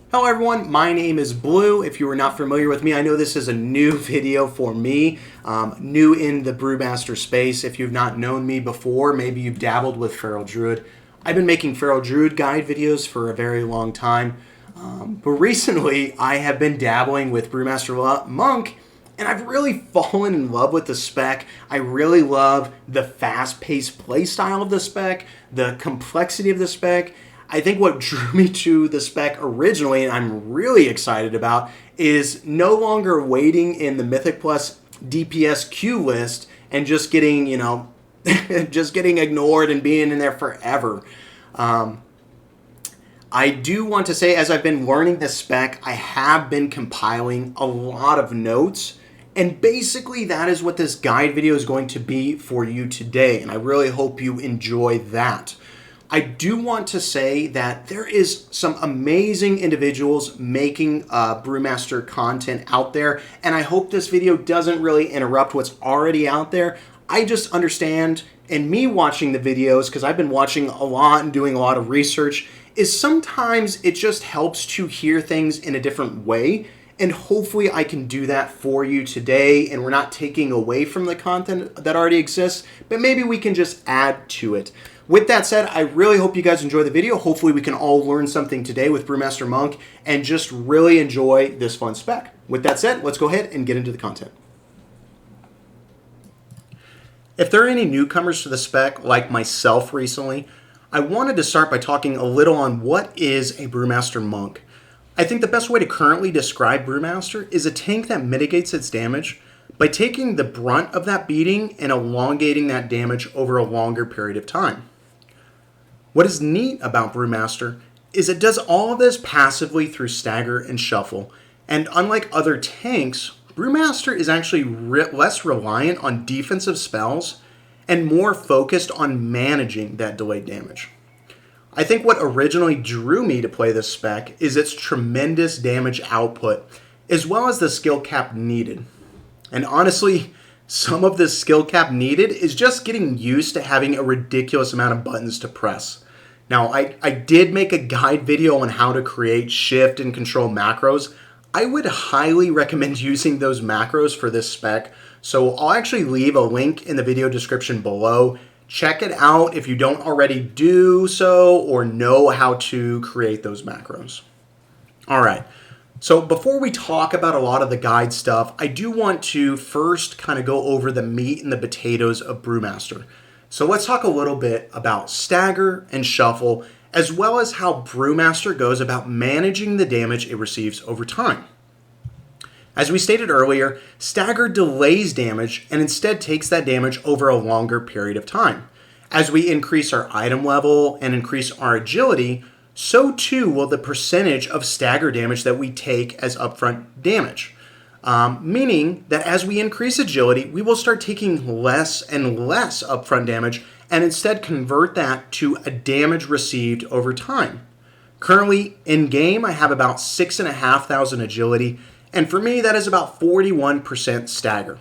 Hello everyone, my name is Blue. If you are not familiar with me, I know this is a new video for me, new in the Brewmaster space. If you've not known me before, maybe you've dabbled with Feral Druid. I've been making Feral Druid guide videos for a very long time, but recently I have been dabbling with Brewmaster Monk, and I've really fallen in love with the spec. I really love the fast-paced play style of the spec, the complexity of the spec. I think what drew me to the spec originally, and I'm really excited about, is no longer waiting in the Mythic Plus DPS queue list and just getting, just getting ignored and being in there forever. I do want to say, as I've been learning this spec, I have been compiling a lot of notes, and basically that is what this guide video is going to be for you today, and I really hope you enjoy that. I do want to say that there is some amazing individuals making Brewmaster content out there, and I hope this video doesn't really interrupt what's already out there. I just understand, and me watching the videos, because I've been watching a lot and doing a lot of research, is sometimes it just helps to hear things in a different way, and hopefully I can do that for you today, and we're not taking away from the content that already exists, but maybe we can just add to it. With that said, I really hope you guys enjoy the video. Hopefully we can all learn something today with Brewmaster Monk and just really enjoy this fun spec. With that said, let's go ahead and get into the content. If there are any newcomers to the spec, like myself recently, I wanted to start by talking a little on what is a Brewmaster Monk. I think the best way to currently describe Brewmaster is a tank that mitigates its damage by taking the brunt of that beating and elongating that damage over a longer period of time. What is neat about Brewmaster is it does all of this passively through stagger and shuffle, and unlike other tanks, Brewmaster is actually less reliant on defensive spells and more focused on managing that delayed damage. I think what originally drew me to play this spec is its tremendous damage output, as well as the skill cap needed. And honestly, some of the skill cap needed is just getting used to having a ridiculous amount of buttons to press. Now, I did make a guide video on how to create shift and control macros. I would highly recommend using those macros for this spec, so I'll actually leave a link in the video description below. Check it out if you don't already do so or know how to create those macros. All right. So before we talk about a lot of the guide stuff, I do want to first kind of go over the meat and the potatoes of Brewmaster. So let's talk a little bit about stagger and shuffle, as well as how Brewmaster goes about managing the damage it receives over time. As we stated earlier, stagger delays damage and instead takes that damage over a longer period of time. As we increase our item level and increase our agility, so too will the percentage of stagger damage that we take as upfront damage. Meaning that as we increase agility, we will start taking less and less upfront damage and instead convert that to a damage received over time. Currently, in game, I have about 6,500 agility, and for me, that is about 41% stagger.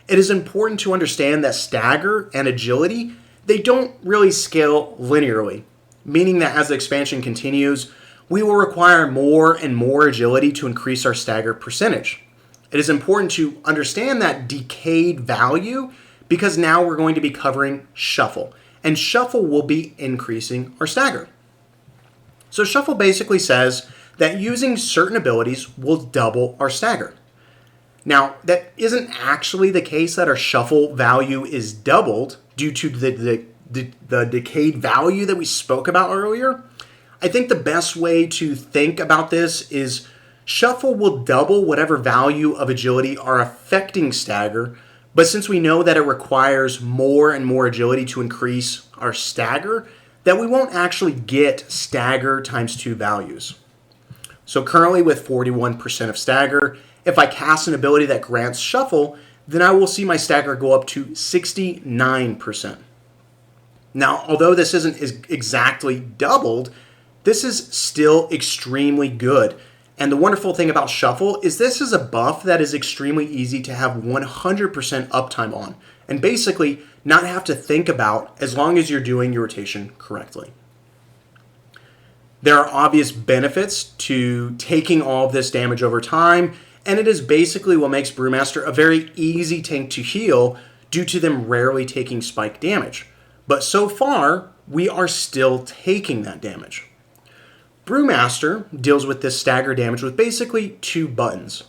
It is important to understand that stagger and agility, they don't really scale linearly, meaning that as the expansion continues, we will require more and more agility to increase our stagger percentage. It is important to understand that decayed value because now we're going to be covering shuffle, and shuffle will be increasing our stagger. So shuffle basically says that using certain abilities will double our stagger. Now, that isn't actually the case that our shuffle value is doubled due to the decayed value that we spoke about earlier. I think the best way to think about this is shuffle will double whatever value of agility are affecting stagger, but since we know that it requires more and more agility to increase our stagger, that we won't actually get stagger times 2 values. So currently with 41% of stagger, if I cast an ability that grants shuffle, then I will see my stagger go up to 69%. Now, although this isn't exactly doubled, this is still extremely good. And the wonderful thing about shuffle is this is a buff that is extremely easy to have 100% uptime on, and basically not have to think about as long as you're doing your rotation correctly. There are obvious benefits to taking all of this damage over time, and it is basically what makes Brewmaster a very easy tank to heal due to them rarely taking spike damage. But so far, we are still taking that damage. Brewmaster deals with this stagger damage with basically 2 buttons.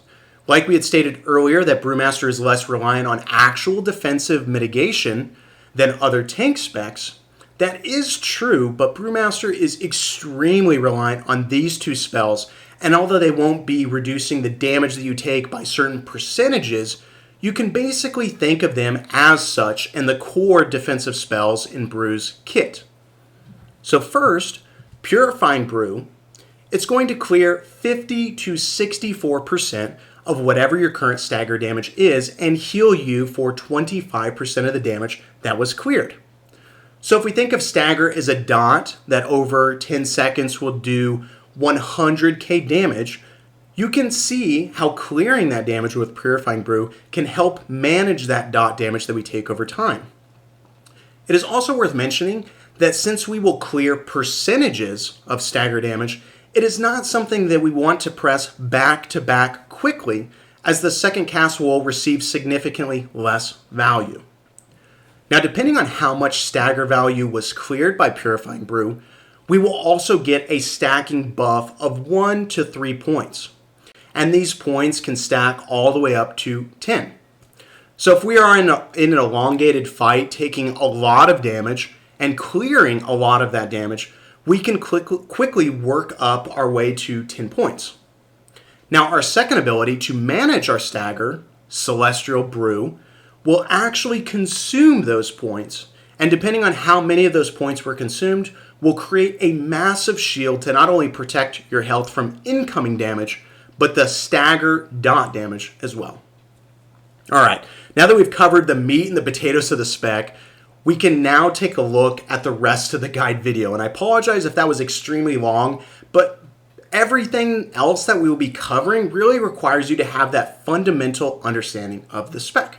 Like we had stated earlier that Brewmaster is less reliant on actual defensive mitigation than other tank specs. That is true, but Brewmaster is extremely reliant on these 2 spells, and although they won't be reducing the damage that you take by certain percentages, you can basically think of them as such in the core defensive spells in Brew's kit. So first, Purifying Brew, it's going to clear 50 to 64% of whatever your current stagger damage is and heal you for 25% of the damage that was cleared. So if we think of stagger as a dot that over 10 seconds will do 100k damage, you can see how clearing that damage with Purifying Brew can help manage that dot damage that we take over time. It is also worth mentioning that since we will clear percentages of stagger damage, it is not something that we want to press back to back quickly, as the second cast will receive significantly less value. Now, depending on how much stagger value was cleared by Purifying Brew, we will also get a stacking buff of 1 to 3 points. And these points can stack all the way up to 10. So if we are in an elongated fight, taking a lot of damage and clearing a lot of that damage, we can quickly work up our way to 10 points. Now, our second ability to manage our stagger, Celestial Brew, will actually consume those points, and depending on how many of those points were consumed, will create a massive shield to not only protect your health from incoming damage, but the stagger dot damage as well. All right, now that we've covered the meat and the potatoes of the spec, we can now take a look at the rest of the guide video. And I apologize if that was extremely long, but everything else that we will be covering really requires you to have that fundamental understanding of the spec.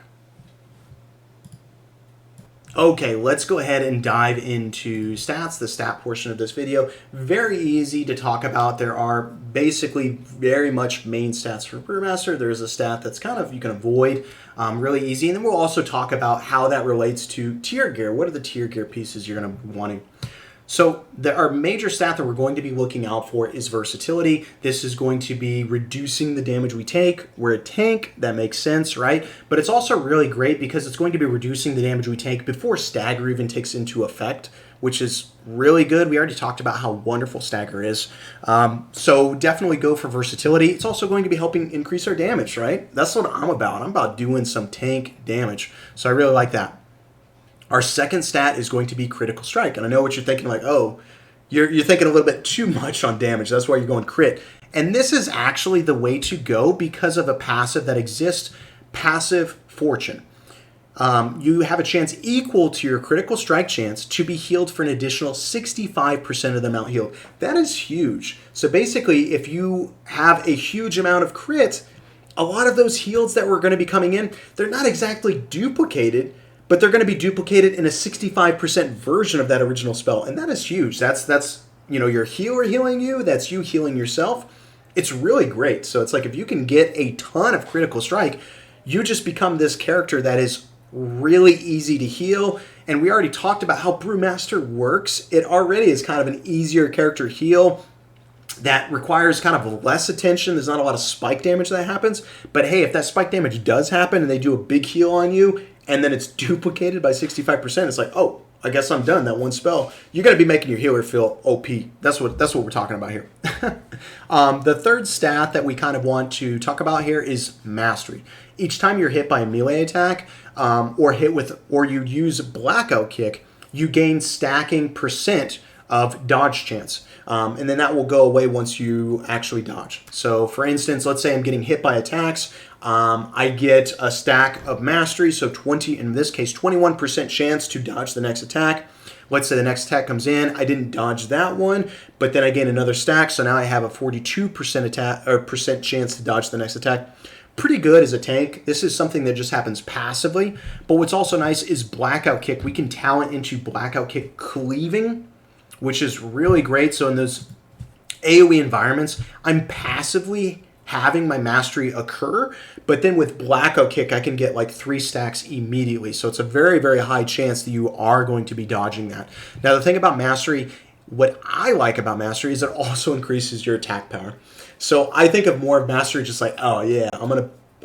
Okay, let's go ahead and dive into stats, the stat portion of this video. Very easy to talk about. There are basically very much main stats for Brewmaster. There's a stat that's kind of, you can avoid really easy. And then we'll also talk about how that relates to tier gear. What are the tier gear pieces you're going to be wanting? So our major stat that we're going to be looking out for is versatility. This is going to be reducing the damage we take. We're a tank, that makes sense, right? But it's also really great because it's going to be reducing the damage we take before stagger even takes into effect, which is really good. We already talked about how wonderful stagger is. So definitely go for versatility. It's also going to be helping increase our damage, right? That's what I'm about. I'm about doing some tank damage. So I really like that. Our second stat is going to be critical strike. And I know what you're thinking, like, oh, you're thinking a little bit too much on damage. That's why you're going crit. And this is actually the way to go because of a passive that exists, Passive Fortune. You have a chance equal to your critical strike chance to be healed for an additional 65% of the amount healed. That is huge. So basically, if you have a huge amount of crit, a lot of those heals that were going to be coming in, they're not exactly duplicated, but they're going to be duplicated in a 65% version of that original spell. And that is huge. That's your healer healing you. That's you healing yourself. It's really great. So it's like if you can get a ton of critical strike, you just become this character that is really easy to heal. And we already talked about how Brewmaster works. It already is kind of an easier character heal that requires kind of less attention. There's not a lot of spike damage that happens. But hey, if that spike damage does happen and they do a big heal on you, and then it's duplicated by 65%, it's like, oh, I guess I'm done. That one spell. You're going to be making your healer feel OP. That's what we're talking about here. The third stat that we kind of want to talk about here is Mastery. Each time you're hit by a melee attack or you use Blackout Kick, you gain stacking percent of dodge chance. And then that will go away once you actually dodge. So for instance, let's say I'm getting hit by attacks. I get a stack of mastery, so 21% chance to dodge the next attack. Let's say the next attack comes in, I didn't dodge that one, but then I gain another stack, so now I have a 42% percent chance to dodge the next attack. Pretty good as a tank. This is something that just happens passively, but what's also nice is Blackout Kick. We can talent into Blackout Kick cleaving, which is really great. So in those AoE environments, I'm passively having my mastery occur, but then with Blackout Kick, I can get like 3 stacks immediately. So it's a very, very high chance that you are going to be dodging that. Now, the thing about mastery, what I like about mastery is it also increases your attack power. So I think of more of mastery just like, oh yeah,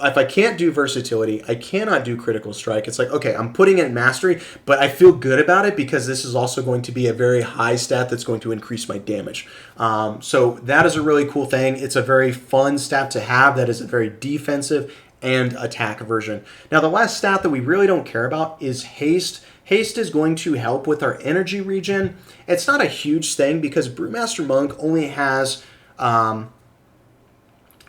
if I can't do versatility, I cannot do critical strike. It's like, okay, I'm putting it in mastery, but I feel good about it because this is also going to be a very high stat that's going to increase my damage. So that is a really cool thing. It's a very fun stat to have. That is a very defensive and attack version. Now, the last stat that we really don't care about is haste. Haste is going to help with our energy regen. It's not a huge thing because Brewmaster Monk only has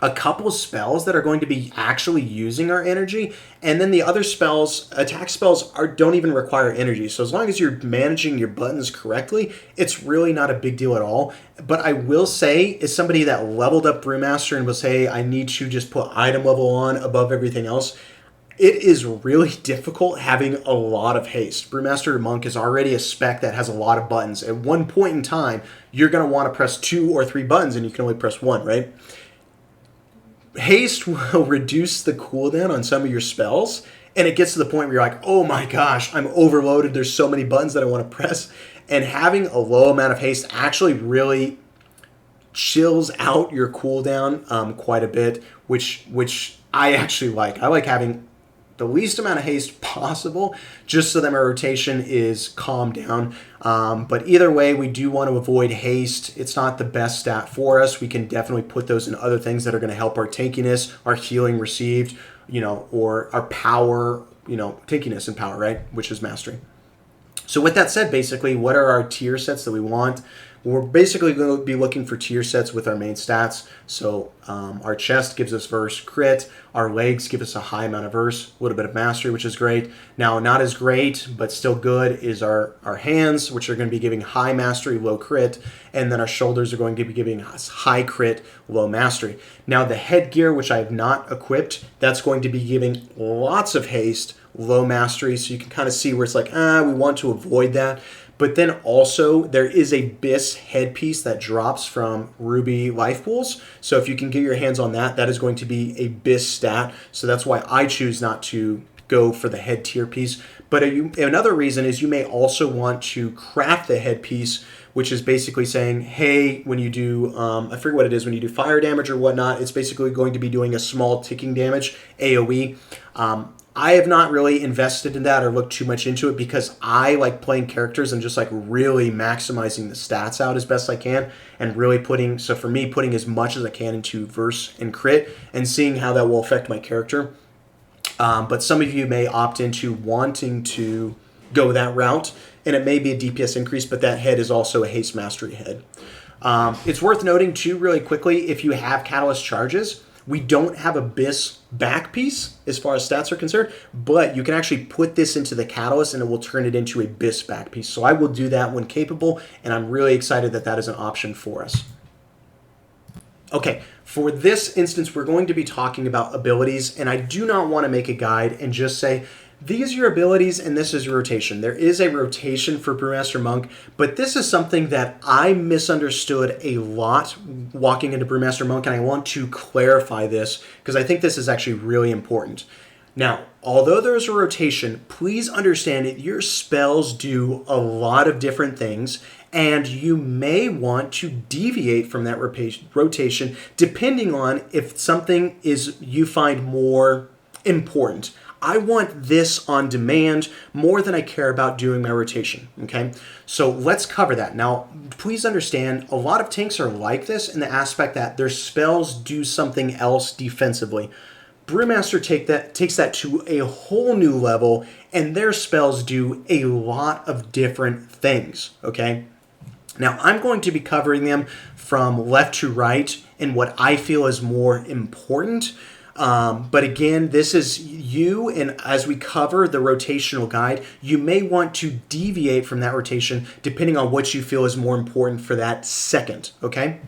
a couple spells that are going to be actually using our energy, and then the other spells, attack spells, don't even require energy. So as long as you're managing your buttons correctly, it's really not a big deal at all. But I will say, as somebody that leveled up Brewmaster and was, hey, I need to just put item level on above everything else, it is really difficult having a lot of haste. Brewmaster Monk is already a spec that has a lot of buttons. At one point in time, you're going to want to press 2 or 3 buttons, and you can only press 1, right? Haste will reduce the cooldown on some of your spells, and it gets to the point where you're like, oh my gosh, I'm overloaded. There's so many buttons that I want to press. And having a low amount of haste actually really chills out your cooldown quite a bit, which I actually like. I like having the least amount of haste possible just so that my rotation is calmed down. But either way, we do want to avoid haste. It's not the best stat for us. We can definitely put those in other things that are going to help our tankiness, our healing received, or our power, tankiness and power, right? Which is mastery. So with that said, basically, what are our tier sets that we want? We're basically going to be looking for tier sets with our main stats. So our chest gives us verse crit. Our legs give us a high amount of verse, a little bit of mastery, which is great. Now, not as great, but still good, is our hands, which are going to be giving high mastery, low crit. And then our shoulders are going to be giving us high crit, low mastery. Now, the headgear, which I have not equipped, that's going to be giving lots of haste, low mastery. So you can kind of see where it's like, we want to avoid that. But then also there is a BIS headpiece that drops from Ruby Life Pools. So if you can get your hands on that, that is going to be a BIS stat. So that's why I choose not to go for the head tier piece. But another reason is you may also want to craft the headpiece, which is basically saying, hey, when you do, I forget what it is, when you do fire damage or whatnot, it's basically going to be doing a small ticking damage, AoE. I have not really invested in that or looked too much into it because I like playing characters and just like really maximizing the stats out as best I can and really putting as much as I can into verse and crit and seeing how that will affect my character. But some of you may opt into wanting to go that route, and it may be a DPS increase, but that head is also a haste mastery head. It's worth noting too, really quickly, if you have catalyst charges, we don't have a BIS back piece as far as stats are concerned, but you can actually put this into the catalyst and it will turn it into a BIS back piece. So I will do that when capable, and I'm really excited that that is an option for us. Okay, for this instance, we're going to be talking about abilities, and I do not want to make a guide and just say, these are your abilities and this is your rotation. There is a rotation for Brewmaster Monk, but this is something that I misunderstood a lot walking into Brewmaster Monk, and I want to clarify this because I think this is actually really important. Now, although there's a rotation, please understand that your spells do a lot of different things, and you may want to deviate from that rotation depending on if something is you find more important. I want this on demand more than I care about doing my rotation, okay? So let's cover that. Now, please understand, a lot of tanks are like this in the aspect that their spells do something else defensively. Brewmaster takes that to a whole new level, and their spells do a lot of different things, okay? Now, I'm going to be covering them from left to right in what I feel is more important. But again, this is you, and as we cover the rotational guide, you may want to deviate from that rotation depending on what you feel is more important for that second, okay?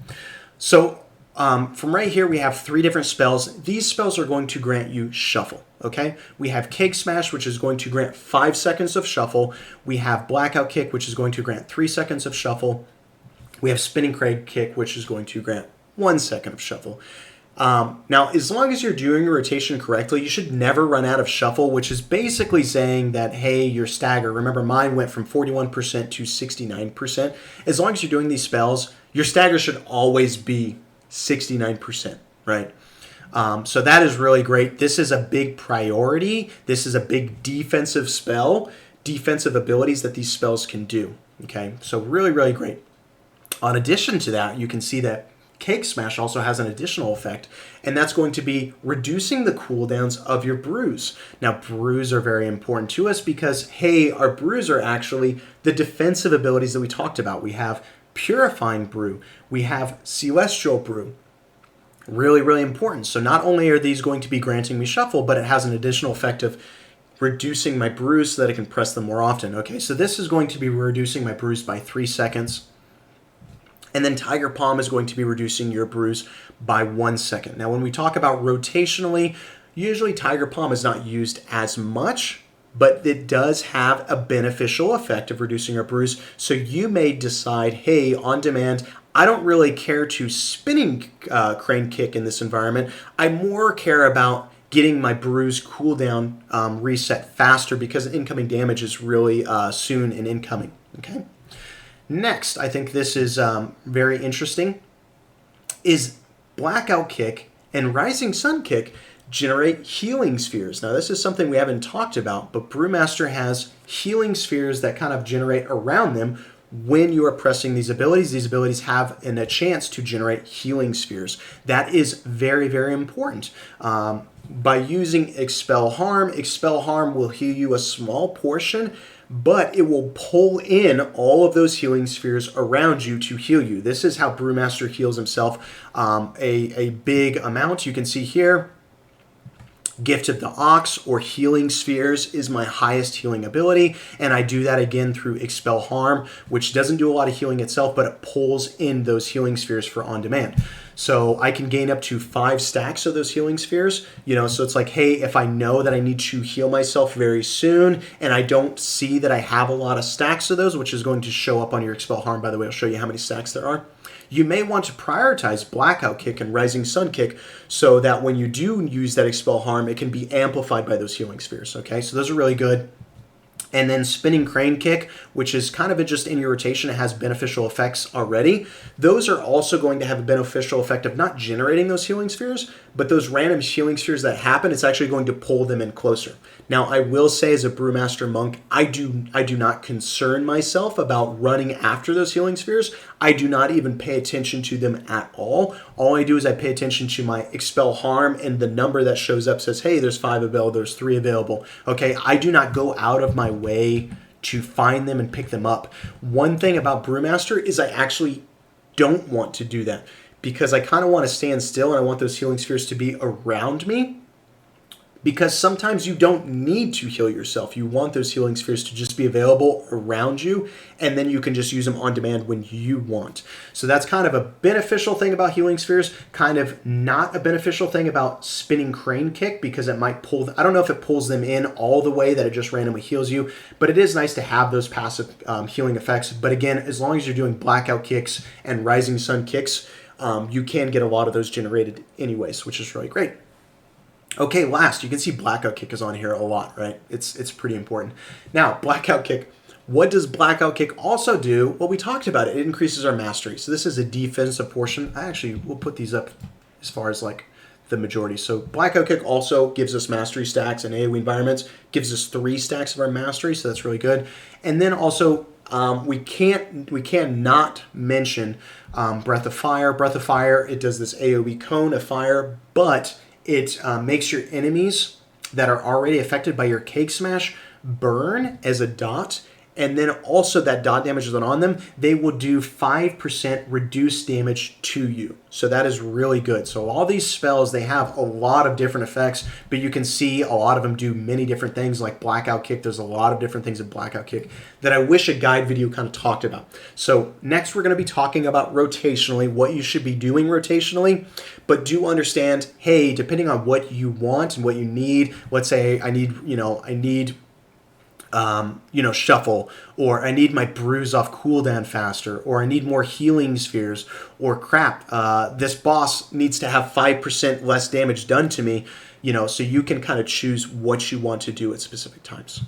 So from right here, we have 3 different spells. These spells are going to grant you shuffle, okay? We have Cake Smash, which is going to grant 5 seconds of shuffle. We have Blackout Kick, which is going to grant 3 seconds of shuffle. We have spinning crane kick, which is going to grant 1 second of shuffle. Now, as long as you're doing your rotation correctly, you should never run out of shuffle, which is basically saying that, hey, your stagger, remember mine went from 41% to 69%. As long as you're doing these spells, your stagger should always be 69%, right? So that is really great. This is a big priority. This is a big defensive spell, defensive abilities that these spells can do, okay? So really, really great. In addition to that, you can see that Cake Smash also has an additional effect, and that's going to be reducing the cooldowns of your brews. Now, brews are very important to us because, hey, our brews are actually the defensive abilities that we talked about. We have Purifying Brew. We have Celestial Brew. Really, really important. So not only are these going to be granting me shuffle, but it has an additional effect of reducing my brews so that I can press them more often. Okay, so this is going to be reducing my brews by 3 seconds. And then Tiger Palm is going to be reducing your brews by 1 second. Now, when we talk about rotationally, usually Tiger Palm is not used as much, but it does have a beneficial effect of reducing your brews. So you may decide, hey, on demand, I don't really care to spinning crane kick in this environment. I more care about getting my brews cooldown reset faster because incoming damage is really soon and incoming, okay? Next, I think this is very interesting, is Blackout Kick and Rising Sun Kick generate healing spheres. Now, this is something we haven't talked about, but Brewmaster has healing spheres that kind of generate around them when you are pressing these abilities. These abilities have a chance to generate healing spheres. That is very, very important. By using Expel Harm will heal you a small portion, but it will pull in all of those healing spheres around you to heal you. This is how Brewmaster heals himself a big amount. You can see here, Gift of the Ox or Healing Spheres is my highest healing ability, and I do that again through Expel Harm, which doesn't do a lot of healing itself, but it pulls in those healing spheres for on demand. So I can gain up to 5 stacks of those healing spheres, so it's like, hey, if I know that I need to heal myself very soon and I don't see that I have a lot of stacks of those, which is going to show up on your Expel Harm, by the way, I'll show you how many stacks there are. You may want to prioritize Blackout Kick and Rising Sun Kick so that when you do use that Expel Harm, it can be amplified by those healing spheres, okay? So those are really good. And then Spinning Crane Kick, which is kind of just in your rotation, it has beneficial effects already. Those are also going to have a beneficial effect of not generating those healing spheres, but those random healing spheres that happen, it's actually going to pull them in closer. Now, I will say as a Brewmaster Monk, I do not concern myself about running after those healing spheres. I do not even pay attention to them at all. All I do is I pay attention to my Expel Harm, and the number that shows up says, hey, there's 5 available, there's 3 available. Okay, I do not go out of my way to find them and pick them up. One thing about Brewmaster is I actually don't want to do that because I kind of want to stand still and I want those healing spheres to be around me, because sometimes you don't need to heal yourself. You want those healing spheres to just be available around you, and then you can just use them on demand when you want. So that's kind of a beneficial thing about healing spheres, kind of not a beneficial thing about Spinning Crane Kick, because it might pull, I don't know if it pulls them in all the way that it just randomly heals you, but it is nice to have those passive healing effects. But again, as long as you're doing Blackout Kicks and Rising Sun Kicks, you can get a lot of those generated anyways, which is really great. Okay, last, you can see Blackout Kick is on here a lot, right? It's pretty important. Now, Blackout Kick. What does Blackout Kick also do? Well, we talked about it. It increases our mastery. So this is a defensive portion. We'll put these up as far as like the majority. So Blackout Kick also gives us mastery stacks in AoE environments, gives us 3 stacks of our mastery, so that's really good. And then also, we cannot mention Breath of Fire. Breath of Fire, it does this AoE cone of fire, but it makes your enemies that are already affected by your Cake Smash burn as a dot, and then also that dot damage is on them, they will do 5% reduced damage to you. So that is really good. So all these spells, they have a lot of different effects, but you can see a lot of them do many different things, like Blackout Kick. There's a lot of different things in Blackout Kick that I wish a guide video kind of talked about. So next we're going to be talking about rotationally, what you should be doing rotationally, but do understand, hey, depending on what you want and what you need, let's say I need shuffle, or I need my brews off cooldown faster, or I need more healing spheres, or crap, this boss needs to have 5% less damage done to me, so you can kind of choose what you want to do at specific times.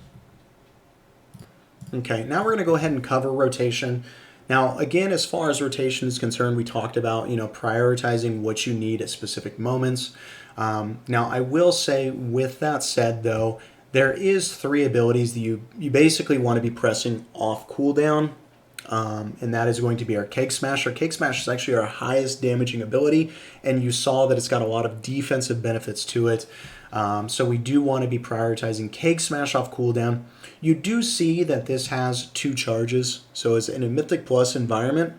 Okay, now we're going to go ahead and cover rotation. Now, again, as far as rotation is concerned, we talked about, prioritizing what you need at specific moments. Now, I will say, with that said, though, there is 3 abilities that you basically want to be pressing off cooldown, and that is going to be our Cake Smash. Our Cake Smash is actually our highest damaging ability, and you saw that it's got a lot of defensive benefits to it. So we do want to be prioritizing Cake Smash off cooldown. You do see that this has 2 charges, so it's in a Mythic Plus environment.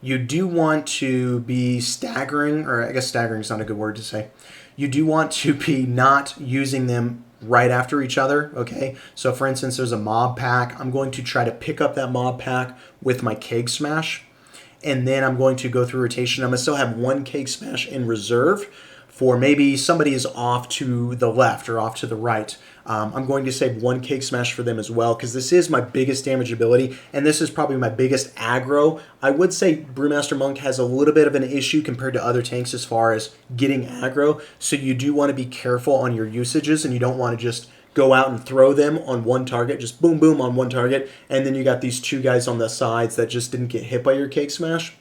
You do want to be staggering, or I guess staggering is not a good word to say. You do want to be not using them right after each other, okay? So for instance, there's a mob pack. I'm going to try to pick up that mob pack with my Cake Smash, and then I'm going to go through rotation. I'm going to still have 1 Cake Smash in reserve for maybe somebody is off to the left or off to the right. I'm going to save 1 Cake Smash for them as well, because this is my biggest damage ability, and this is probably my biggest aggro. I would say Brewmaster Monk has a little bit of an issue compared to other tanks as far as getting aggro, so you do want to be careful on your usages, and you don't want to just go out and throw them on one target, just boom, boom on one target, and then you got these 2 guys on the sides that just didn't get hit by your Cake Smash.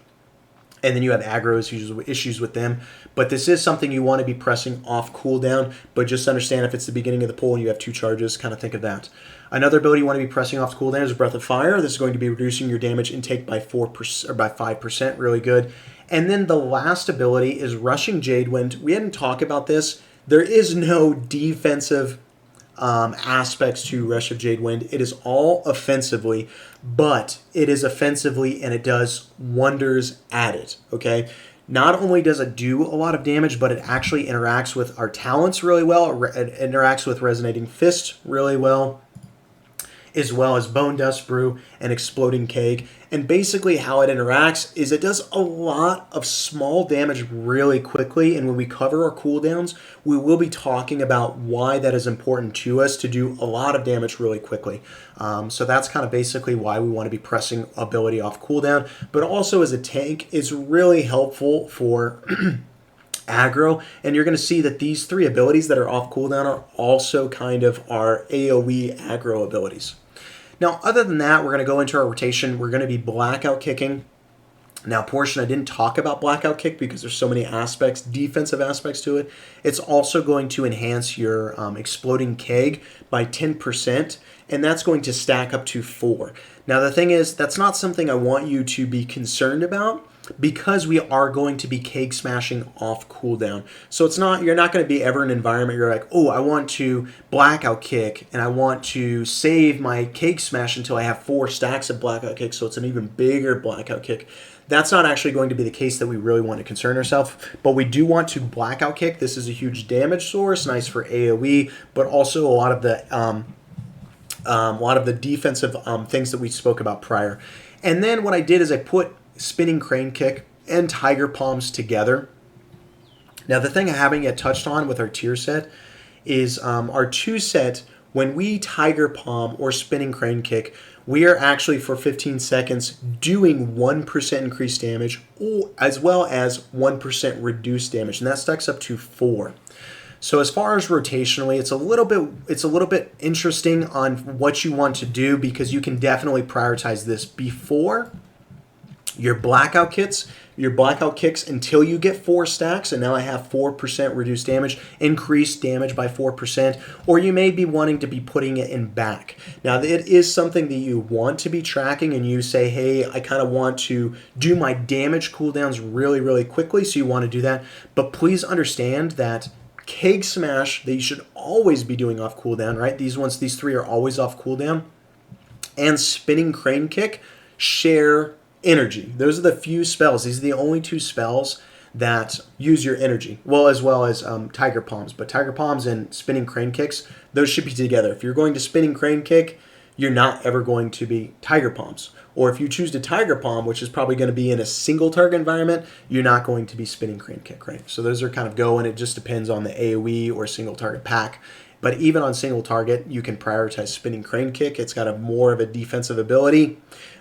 And then you have aggro issues with them. But this is something you want to be pressing off cooldown, but just understand if it's the beginning of the pull and you have 2 charges, kind of think of that. Another ability you want to be pressing off cooldown is Breath of Fire. This is going to be reducing your damage intake by 4% or by 5%, really good. And then the last ability is Rushing Jadewind. We hadn't talked about this. There is no defensive aspects to Rush of Jadewind. It is all offensively, but it is offensively and it does wonders at it, okay? Not only does it do a lot of damage, but it actually interacts with our talents really well. It interacts with Resonating Fist really well, as well as Bone Dust Brew and Exploding Keg. And basically how it interacts is it does a lot of small damage really quickly, and when we cover our cooldowns, we will be talking about why that is important to us to do a lot of damage really quickly. So that's kind of basically why we want to be pressing ability off cooldown, but also as a tank, it's really helpful for aggro, and you're going to see that these 3 abilities that are off cooldown are also kind of our AoE aggro abilities. Now, other than that, we're going to go into our rotation. We're going to be Blackout Kicking. Now, portion, I didn't talk about Blackout Kick because there's so many aspects, defensive aspects to it. It's also going to enhance your Exploding Keg by 10%, and that's going to stack up to 4. Now, the thing is, that's not something I want you to be concerned about, because we are going to be Cake Smashing off cooldown. So it's not, you're not going to be ever in an environment you're like, oh, I want to Blackout Kick and I want to save my Cake Smash until I have 4 stacks of Blackout Kick, so it's an even bigger Blackout Kick. That's not actually going to be the case that we really want to concern ourselves, but we do want to Blackout Kick. This is a huge damage source, nice for AoE, but also a lot of the defensive things that we spoke about prior. And then what I did is I put Spinning Crane Kick and Tiger Palms together. Now, the thing I haven't yet touched on with our tier set is our 2 set. When we Tiger Palm or Spinning Crane Kick, we are actually for 15 seconds doing 1% increased damage, as well as 1% reduced damage, and that stacks up to 4. So as far as rotationally, it's a little bit interesting on what you want to do, because you can definitely prioritize this before your Blackout Kicks until you get 4 stacks, and now I have 4% reduced damage, increased damage by 4%, or you may be wanting to be putting it in back. Now, it is something that you want to be tracking, and you say, hey, I kind of want to do my damage cooldowns really, really quickly, so you want to do that. But please understand that Cake Smash, that you should always be doing off cooldown, right? These 3 are always off cooldown, and Spinning Crane Kick share energy. Those are the few spells. These are the only 2 spells that use your energy. Well as Tiger Palms. But Tiger Palms and Spinning Crane Kicks, those should be together. If you're going to Spinning Crane Kick, you're not ever going to be Tiger Palms. Or if you choose to Tiger Palm, which is probably going to be in a single target environment, you're not going to be Spinning Crane Kick, right? So those are kind of go, and it just depends on the AoE or single target pack But even on single target, you can prioritize spinning crane kick. It's got a more of a defensive ability.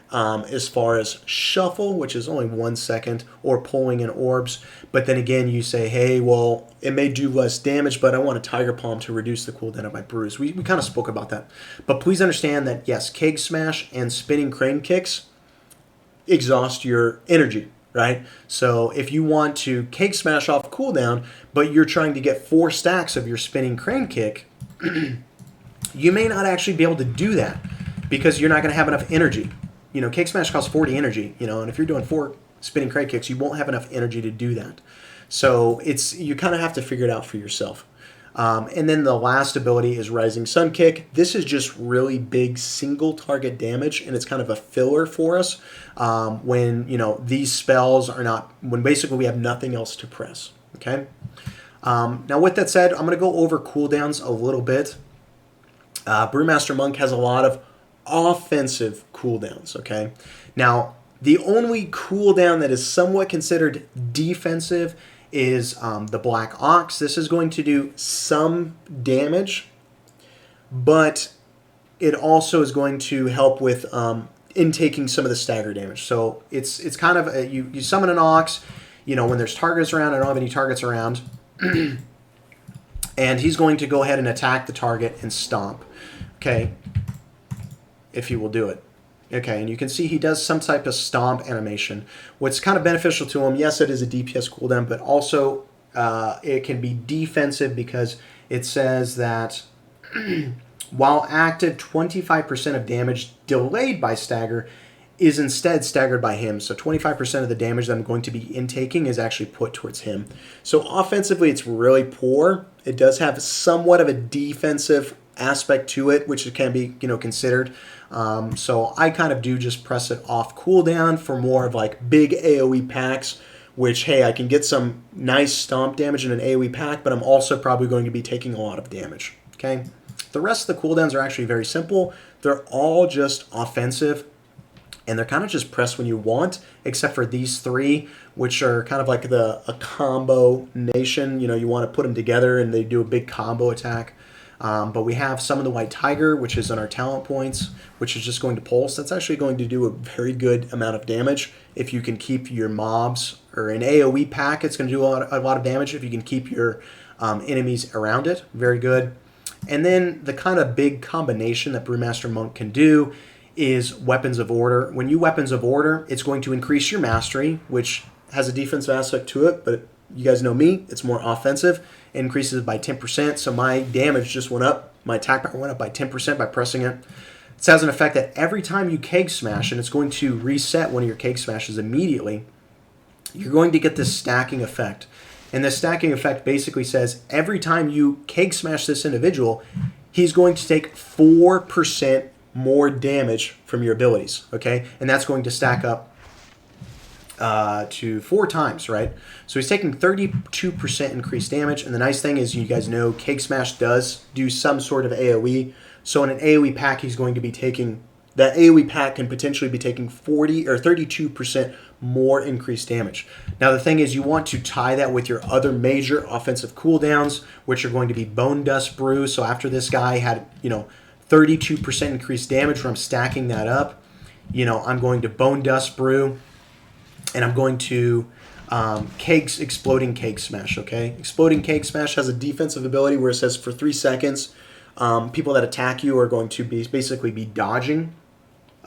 As far as shuffle, which is only 1 second, or pulling in orbs. But then again, you say, hey, well, it may do less damage, but I want a Tiger Palm to reduce the cooldown of my brews. We kind of spoke about that. But please understand that, yes, Keg Smash and spinning crane kicks exhaust your energy, right? So if you want to Keg Smash off cooldown, but you're trying to get 4 stacks of your spinning crane kick, you may not actually be able to do that because you're not going to have enough energy. You know, Keg Smash costs 40 energy, you know, and if you're doing 4 spinning crane kicks, you won't have enough energy to do that. So you kind of have to figure it out for yourself. And then the last ability is Rising Sun Kick. This is just really big single target damage, and it's kind of a filler for us when, you know, these spells are not, when basically we have nothing else to press, okay? Now with that said, I'm going to go over cooldowns a little bit. Brewmaster Monk has a lot of offensive cooldowns, okay? Now, the only cooldown that is somewhat considered defensive is the Black Ox. This is going to do some damage, but it also is going to help with intaking some of the stagger damage. So it's kind of, you summon an Ox, you know, when there's targets around. I don't have any targets around. And he's going to go ahead and attack the target and stomp, okay? If he will do it. Okay, and you can see he does some type of stomp animation. What's kind of beneficial to him, yes, it is a DPS cooldown, but also it can be defensive because it says that while active, 25% of damage delayed by stagger is instead staggered by him. So 25% of the damage that I'm going to be intaking is actually put towards him. So offensively, it's really poor. It does have somewhat of a defensive aspect to it, which it can be, you know, considered. So I kind of do just press it off cooldown for more of like big AoE packs, which, hey, I can get some nice stomp damage in an AoE pack, but I'm also probably going to be taking a lot of damage, okay? The rest of the cooldowns are actually very simple. They're all just offensive, and they're kind of just press when you want, except for these 3, which are kind of like a combo nation. You know, you want to put them together and they do a big combo attack. But we have Summon the White Tiger, which is on our talent points, which is just going to pulse. That's actually going to do a very good amount of damage if you can keep your mobs, or an AoE pack, it's going to do a lot of damage if you can keep your enemies around it. Very good. And then the kind of big combination that Brewmaster Monk can do is Weapons of Order. When you Weapons of Order, it's going to increase your mastery, which has a defensive aspect to it, but you guys know me, it's more offensive. It increases by 10%, so my damage just went up. My attack power went up by 10% by pressing it. It has an effect that every time you Keg Smash, and it's going to reset one of your Keg Smashes immediately, you're going to get this stacking effect. And this stacking effect basically says every time you Keg Smash this individual, he's going to take 4% more damage from your abilities, okay? And that's going to stack up to 4 times, right? So he's taking 32% increased damage, and the nice thing is, you guys know, Keg Smash does do some sort of AoE. So in an AoE pack, he's going to be taking, that AoE pack can potentially be taking 40 or 32% more increased damage. Now the thing is, you want to tie that with your other major offensive cooldowns, which are going to be Bone Dust Brew. So after this guy had, 32% increased damage from stacking that up, I'm going to Bone Dust Brew, and I'm going to Exploding Keg Smash, okay? Exploding Keg Smash has a defensive ability where it says for 3 seconds, people that attack you are going to basically be dodging.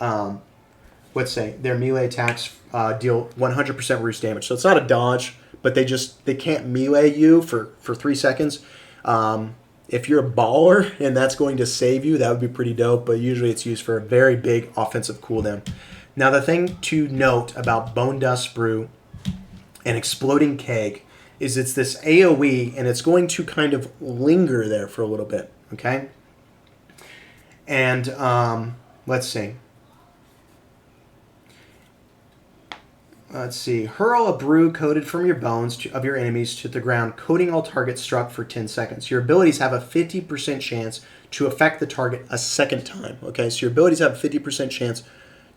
Let's say their melee attacks deal 100% reduced damage. So it's not a dodge, but they can't melee you for 3 seconds. If you're a baller and that's going to save you, that would be pretty dope, but usually it's used for a very big offensive cooldown. Now the thing to note about Bone Dust Brew and Exploding Keg is it's this AoE, and it's going to kind of linger there for a little bit, okay? And let's see. Hurl a brew coated from your bones of your enemies to the ground, coating all targets struck for 10 seconds. Your abilities have a 50% chance to affect the target a second time. Okay, so your abilities have a 50% chance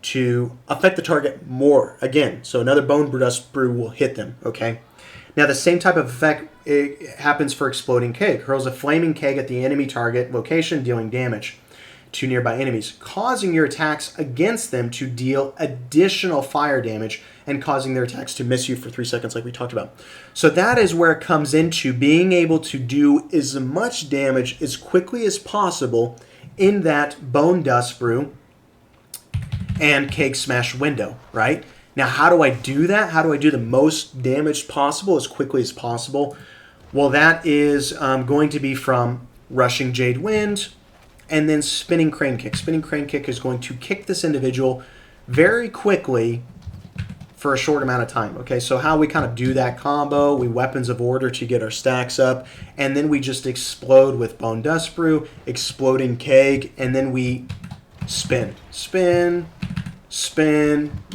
to affect the target more again. So another Bone Dust Brew will hit them. Okay. Now, the same type of effect happens for Exploding Keg. Hurls a flaming keg at the enemy target location, dealing damage to nearby enemies, causing your attacks against them to deal additional fire damage and causing their attacks to miss you for 3 seconds like we talked about. So that is where it comes into being able to do as much damage as quickly as possible in that Bone Dust Brew and Keg Smash window, right? Now, how do I do that? How do I do the most damage possible as quickly as possible? Well, that is going to be from Rushing Jade Wind and then Spinning Crane Kick. Spinning Crane Kick is going to kick this individual very quickly for a short amount of time. Okay, so how we kind of do that combo, we Weapons of Order to get our stacks up, and then we just explode with Bone Dust Brew, Exploding Keg, and then we spin,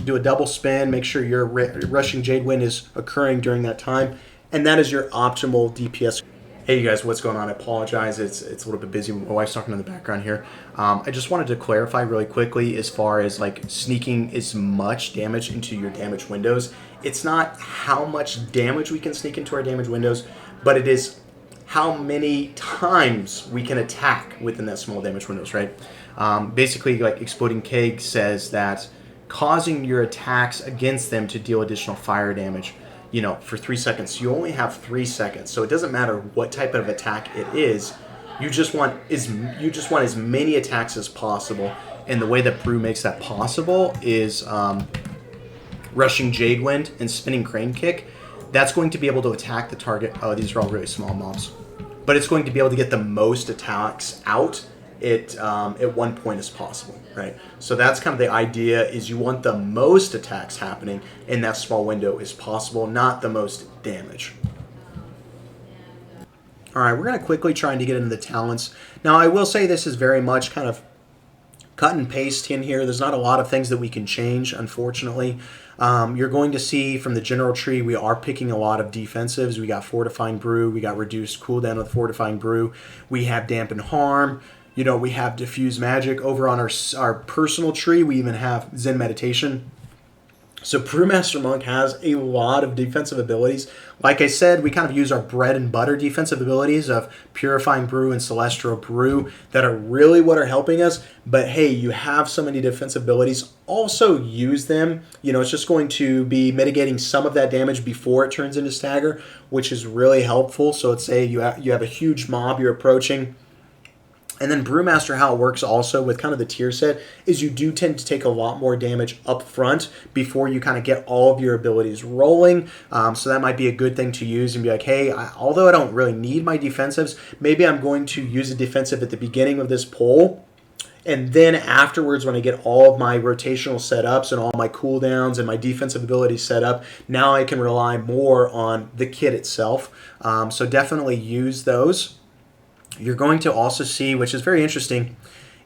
do a double spin, make sure your Rushing Jade Wind is occurring during that time, and that is your optimal DPS. Hey you guys, what's going on? I apologize, it's a little bit busy. My wife's talking in the background here. I just wanted to clarify really quickly as far as like sneaking as much damage into your damage windows. It's not how much damage we can sneak into our damage windows, but it is how many times we can attack within that small damage windows, right? Basically, like Exploding Keg says that causing your attacks against them to deal additional fire damage, you know, for 3 seconds. You only have 3 seconds, so it doesn't matter what type of attack it is. You just want as many attacks as possible, and the way that Brew makes that possible is Rushing Jade Wind and Spinning Crane Kick. That's going to be able to attack the target. Oh, these are all really small mobs, but it's going to be able to get the most attacks out at one point as possible, right? So that's kind of the idea, is you want the most attacks happening in that small window as possible, not the most damage. All right, we're going to quickly try to get into the talents. Now, I will say this is very much kind of cut and paste in here. There's not a lot of things that we can change, unfortunately. You're going to see from the general tree, we are picking a lot of defensives. We got Fortifying Brew, we got Reduced Cooldown with Fortifying Brew, we have Dampen Harm, you know, we have Diffuse Magic. Over on our personal tree, we even have Zen Meditation. So Brewmaster Monk has a lot of defensive abilities. Like I said, we kind of use our bread and butter defensive abilities of Purifying Brew and Celestial Brew that are really what are helping us. But hey, you have so many defensive abilities. Also use them. You know, it's just going to be mitigating some of that damage before it turns into stagger, which is really helpful. So let's say you have a huge mob you're approaching. And then Brewmaster, how it works also with kind of the tier set, is you do tend to take a lot more damage up front before you kind of get all of your abilities rolling. So that might be a good thing to use and be like, hey, although I don't really need my defensives, maybe I'm going to use a defensive at the beginning of this poll. And then afterwards, when I get all of my rotational setups and all my cooldowns and my defensive abilities set up, now I can rely more on the kit itself. So definitely use those. You're going to also see, which is very interesting,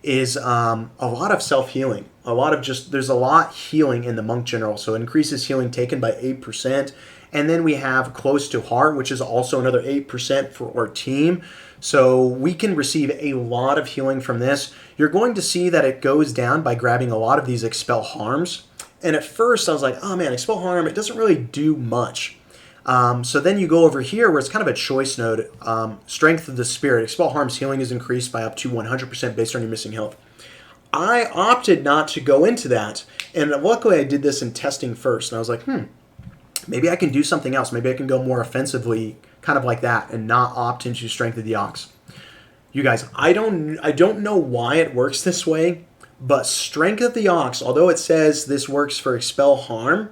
is a lot of self-healing. There's a lot healing in the Monk General. So it increases healing taken by 8%. And then we have Close to Heart, which is also another 8% for our team. So we can receive a lot of healing from this. You're going to see that it goes down by grabbing a lot of these Expel Harms. And at first I was like, oh man, Expel Harm, it doesn't really do much. So then you go over here where it's kind of a choice node. Strength of the Spirit. Expel Harm's healing is increased by up to 100% based on your missing health. I opted not to go into that. And luckily I did this in testing first. And I was like, maybe I can do something else. Maybe I can go more offensively, kind of like that, and not opt into Strength of the Ox. You guys, I don't know why it works this way, but Strength of the Ox, although it says this works for Expel Harm,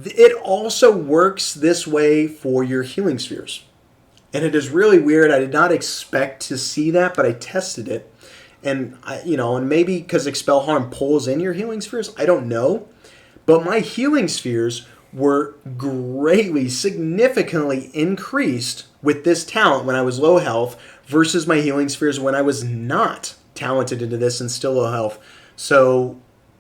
it also works this way for your healing spheres. And it is really weird. I did not expect to see that, but I tested it. And and maybe because Expel Harm pulls in your healing spheres, I don't know. But my healing spheres were greatly, significantly increased with this talent when I was low health versus my healing spheres when I was not talented into this and still low health. So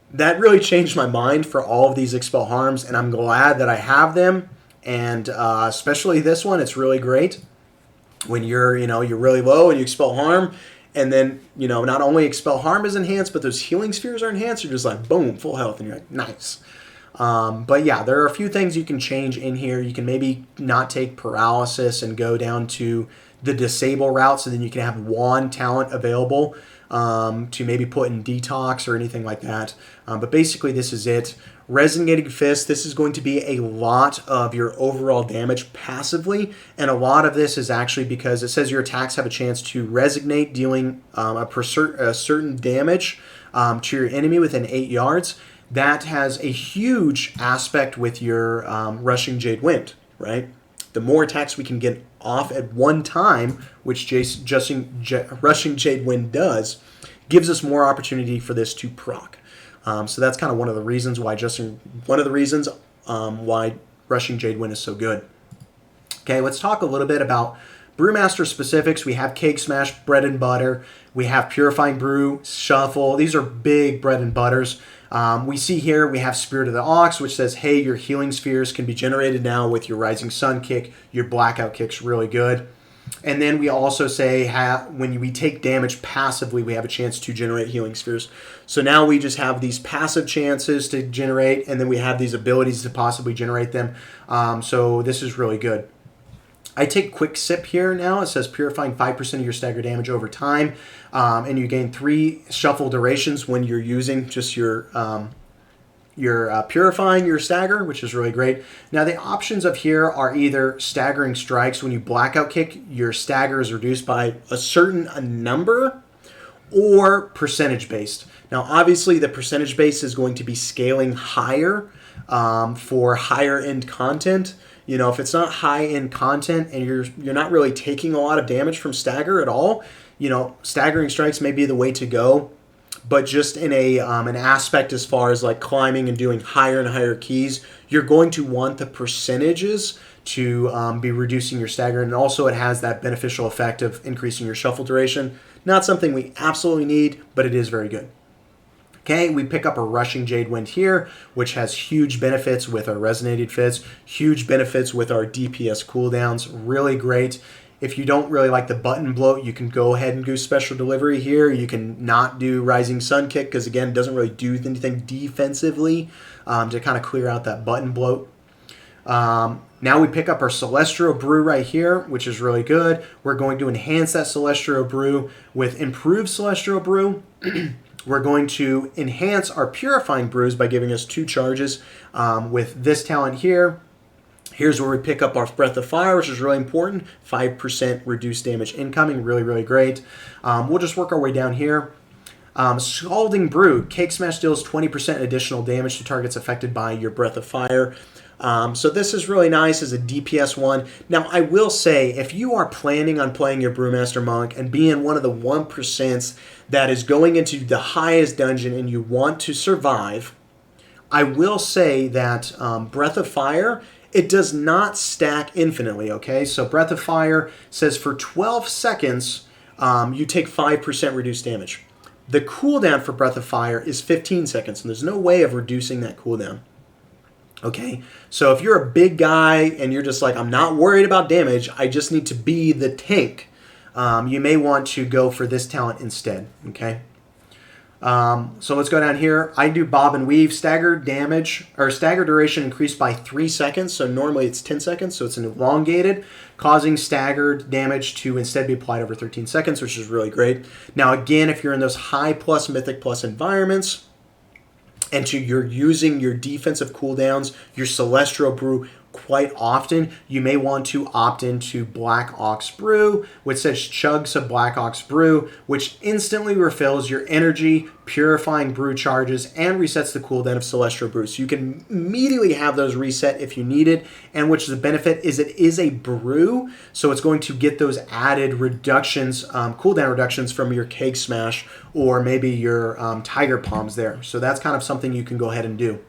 that really changed my mind for all of these Expel Harms, and I'm glad that I have them, and especially this one. It's really great when you're really low and you Expel Harm, and then, not only Expel Harm is enhanced, but those healing spheres are enhanced. You're just like, boom, full health, and you're like, nice. But yeah, there are a few things you can change in here. You can maybe not take paralysis and go down to the disable route, so then you can have one talent available to maybe put in detox or anything like that. But basically, this is it. Resonating Fist, this is going to be a lot of your overall damage passively, and a lot of this is actually because it says your attacks have a chance to resonate, dealing a certain damage to your enemy within 8 yards. That has a huge aspect with your Rushing Jade Wind, right? The more attacks we can get off at one time, which Rushing Jade Wind does, gives us more opportunity for this to proc. So that's kind of one of the reasons why why Rushing Jade Wind is so good. Okay, let's talk a little bit about Brewmaster specifics. We have Cake Smash, bread and butter. We have Purifying Brew, Shuffle. These are big bread and butters. We see here we have Spirit of the Ox, which says, hey, your healing spheres can be generated now with your Rising Sun kick. Your Blackout kick's really good. And then we also say when we take damage passively, we have a chance to generate healing spheres. So now we just have these passive chances to generate, and then we have these abilities to possibly generate them. So this is really good. I take Quick Sip here now. It says purifying 5% of your stagger damage over time, and you gain 3 shuffle durations when you're using just your purifying your stagger, which is really great. Now the options of here are either staggering strikes. When you blackout kick, your stagger is reduced by a certain number, or percentage based. Now obviously the percentage based is going to be scaling higher for higher end content. You know, if it's not high end content and you're not really taking a lot of damage from stagger at all, you know, staggering strikes may be the way to go. But just in an aspect as far as like climbing and doing higher and higher keys, you're going to want the percentages to be reducing your stagger. And also it has that beneficial effect of increasing your shuffle duration. Not something we absolutely need, but it is very good. Okay, we pick up a Rushing Jade Wind here, which has huge benefits with our Resonated Fits, huge benefits with our DPS cooldowns, really great. If you don't really like the button bloat, you can go ahead and do Special Delivery here. You can not do Rising Sun Kick because, again, it doesn't really do anything defensively to kind of clear out that button bloat. Now we pick up our Celestial Brew right here, which is really good. We're going to enhance that Celestial Brew with Improved Celestial Brew. We're going to enhance our Purifying Brews by giving us 2 charges with this talent here. Here's where we pick up our Breath of Fire, which is really important. 5% reduced damage incoming. Really, really great. We'll just work our way down here. Scalding Brew. Cake Smash deals 20% additional damage to targets affected by your Breath of Fire. So this is really nice as a DPS one. Now, I will say, if you are planning on playing your Brewmaster Monk and being one of the 1% that is going into the highest dungeon and you want to survive, I will say that Breath of Fire, it does not stack infinitely, okay? So Breath of Fire says for 12 seconds, you take 5% reduced damage. The cooldown for Breath of Fire is 15 seconds, and there's no way of reducing that cooldown. Okay, so if you're a big guy and you're just like, I'm not worried about damage, I just need to be the tank, you may want to go for this talent instead, okay? So let's go down here. I do Bob and Weave. Stagger damage, or stagger duration increased by 3 seconds, so normally it's 10 seconds, so it's an elongated, causing staggered damage to instead be applied over 13 seconds, which is really great. Now again, if you're in those high plus, mythic plus environments, and you're using your defensive cooldowns, your Celestial Brew quite often, you may want to opt into Black Ox Brew, which says chug some Black Ox Brew, which instantly refills your energy, purifying brew charges, and resets the cooldown of Celestial Brew. So you can immediately have those reset if you need it, and which the benefit is it is a brew, so it's going to get those added reductions, cooldown reductions from your Cake Smash or maybe your Tiger Palms there. So that's kind of something you can go ahead and do.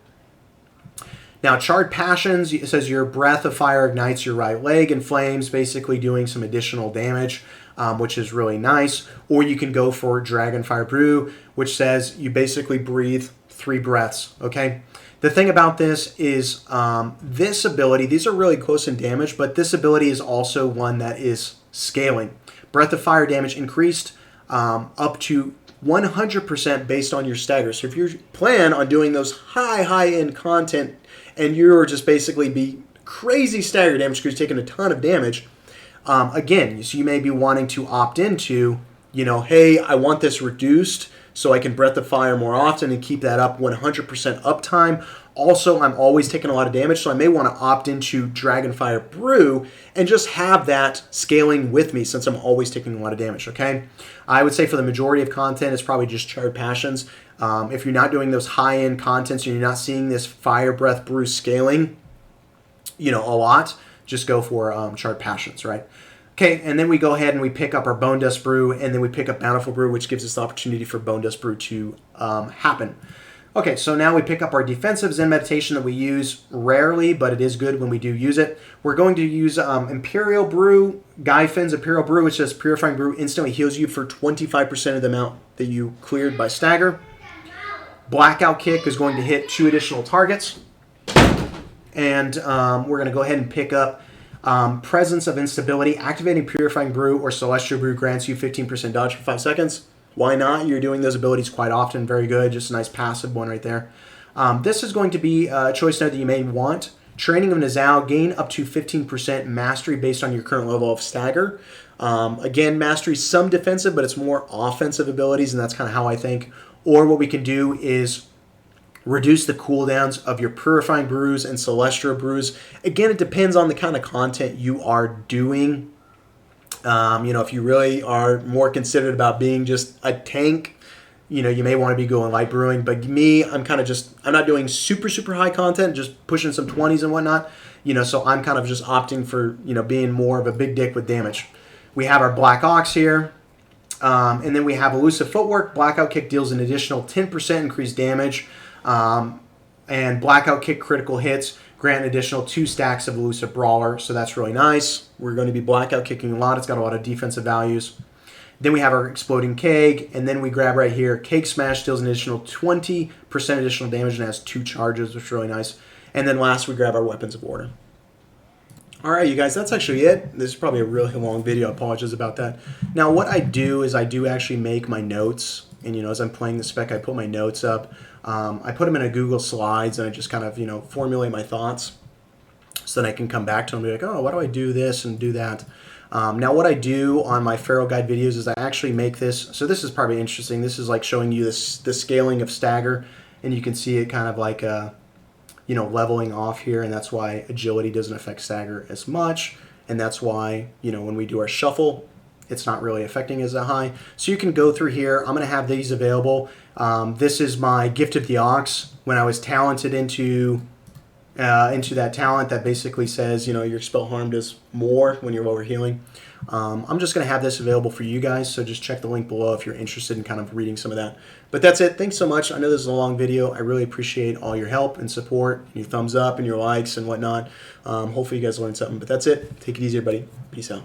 Now, Charred Passions, it says your Breath of Fire ignites your right leg in flames, basically doing some additional damage, which is really nice. Or you can go for Dragonfire Brew, which says you basically breathe 3 breaths, okay? The thing about this is this ability, these are really close in damage, but this ability is also one that is scaling. Breath of Fire damage increased up to 100% based on your stagger. So if you plan on doing those high-end content and you're just basically be crazy stagger damage because you're taking a ton of damage, again, so you may be wanting to opt into, hey, I want this reduced so I can Breath of Fire more often and keep that up 100% uptime. Also, I'm always taking a lot of damage, so I may want to opt into Dragonfire Brew and just have that scaling with me since I'm always taking a lot of damage, okay? I would say for the majority of content, it's probably just Charred Passions. If you're not doing those high-end contents and you're not seeing this Fire Breath Brew scaling, a lot, just go for Charred Passions, right? Okay, and then we go ahead and we pick up our Bone Dust Brew, and then we pick up Bountiful Brew, which gives us the opportunity for Bone Dust Brew to happen. Okay, so now we pick up our defensive Zen Meditation that we use rarely, but it is good when we do use it. We're going to use Imperial Brew, Guyfin's Imperial Brew, which says Purifying Brew instantly heals you for 25% of the amount that you cleared by stagger. Blackout Kick is going to hit 2 additional targets. And we're going to go ahead and pick up Presence of Instability. Activating Purifying Brew or Celestial Brew grants you 15% dodge for 5 seconds. Why not? You're doing those abilities quite often. Very good. Just a nice passive one right there. This is going to be a choice note that you may want. Training of Nizao. Gain up to 15% mastery based on your current level of stagger. Again, mastery is some defensive, but it's more offensive abilities, and that's kind of how I think. Or what we can do is reduce the cooldowns of your Purifying Brews and Celestial Brews. Again, it depends on the kind of content you are doing. If you really are more considered about being just a tank, you may want to be going light brewing. But me, I'm not doing super, super high content, just pushing some 20s and whatnot. So I'm kind of just opting for, being more of a big dick with damage. We have our Black Ox here. And then we have Elusive Footwork. Blackout Kick deals an additional 10% increased damage. And Blackout Kick critical hits grant an additional 2 stacks of Elusive Brawler, so that's really nice. We're going to be Blackout Kicking a lot. It's got a lot of defensive values. Then we have our Exploding Keg, and then we grab right here, Keg Smash deals an additional 20% additional damage and has 2 charges, which is really nice. And then last, we grab our Weapons of Order. All right, you guys, that's actually it. This is probably a really long video. I apologize about that. Now, what I do is I do actually make my notes, and as I'm playing the spec, I put my notes up. I put them in a Google Slides, and I just kind of, formulate my thoughts so that I can come back to them and be like, oh, why do I do this and do that? Now, what I do on my Feral Guide videos is I actually make this. So this is probably interesting. This is like showing you the scaling of stagger, and you can see it kind of like, leveling off here, and that's why agility doesn't affect stagger as much, and that's why, when we do our shuffle, it's not really affecting as high. So you can go through here. I'm going to have these available. This is my Gift of the Ox. When I was talented into that talent that basically says, your spell harm does more when you're lower healing. I'm just going to have this available for you guys, so just check the link below if you're interested in kind of reading some of that. But that's it. Thanks so much. I know this is a long video. I really appreciate all your help and support, and your thumbs up and your likes and whatnot. Hopefully you guys learned something. But that's it. Take it easy, everybody. Peace out.